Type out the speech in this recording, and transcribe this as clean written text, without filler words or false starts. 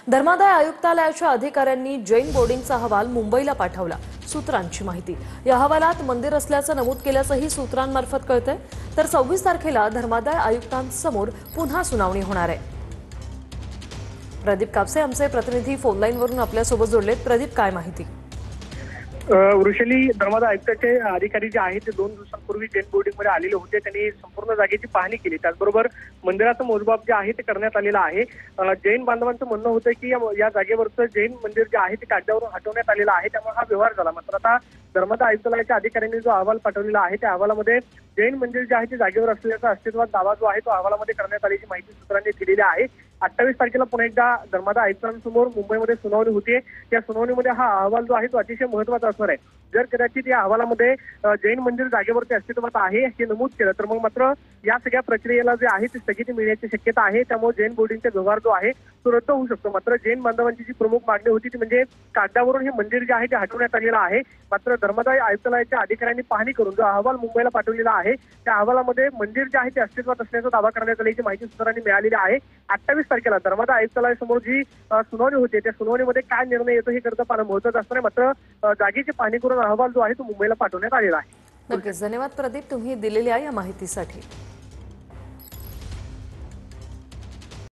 धर्मादाय आयुक्तालयाच्या अधिकाऱ्यांनी जैन बोर्डिंगचा अहवाल मुंबईला पाठवला। सूत्रांची माहिती, या अहवालात मंदिर असल्याचं नमूद केल्याचंही सूत्रांमार्फत कळतंय। तर 26 तारखेला धर्मादाय आयुक्तांसमोर पुन्हा सुनावणी होणार आहे। प्रदीप कापसे आमचे प्रतिनिधी फोनलाईनवरून आपल्यासोबत जोडलेत। प्रदीप, काय माहिती? वृषली, धर्मादाय आयुक्ताचे अधिकारी जे आहेत ते 2 दिवसांपूर्वी जैन बोर्डिंगमध्ये आलेले होते। त्यांनी संपूर्ण जागेची पाहणी केली। त्याचबरोबर मंदिराचं मोजमाप जे आहे ते करण्यात आलेलं आहे। जैन बांधवांचं म्हणणं होतं की या जागेवरचं जैन मंदिर जे आहे ते कागदावरून हटवण्यात आलेलं आहे, त्यामुळे हा व्यवहार झाला। मात्र आता धर्मादाय आयुक्तालयाच्या अधिकाऱ्यांनी जो अहवाल पाठवलेला आहे त्या अहवालामध्ये जैन मंदिर जे आहे ते जागेवर असल्याचा अस्तित्वात दावा जो आहे तो अहवालामध्ये करण्यात आल्याची माहिती सूत्रांनी दिलेली आहे। 28 तारखेला पुन्हा एकदा धर्मादाय आयुक्तांसमोर मुंबईमध्ये सुनावणी होते। त्या सुनावणीमध्ये हा अहवाल जो आहे तो अतिशय महत्त्वाचा असणार आहे। जर कदाचित या अहवालामध्ये जैन मंदिर जागेवरती अस्तित्वात आहे हे नमूद केलं तर मग मात्र या सगळ्या प्रक्रियेला जे आहे ती स्थगिती मिळण्याची शक्यता आहे। त्यामुळे जैन बोर्डिंगचा व्यवहार जो आहे तो रद्द होऊ शकतो। मात्र जैन बांधवांची जी प्रमुख मागणी होती ती म्हणजे कागदावरून हे मंदिर जे आहे ते हटवण्यात आलेलं आहे। मात्र धर्मादाय आयुक्तालयाच्या अधिकाऱ्यांनी पाहणी करून जो अहवाल मुंबईला पाठवलेला आहे त्या अहवालामध्ये मंदिर जे आहे ते अस्तित्वात असल्याचा दावा करण्यात आल्याची माहिती सूत्रांनी मिळालेली आहे। 28 तारखेला धर्मादाय आयुक्तालयासमोर जी सुनावणी होते त्या सुनावणीमध्ये काय निर्णय येतो हे करता पाहणं महत्त्वाचं असणार आहे। मात्र जागेची पाहणी करून अहवाल जो आहे तो मुंबईला पाठवण्यात आलेला आहे। नक्कीच, धन्यवाद प्रदीप, तुम्ही दिलेल्या या माहितीसाठी।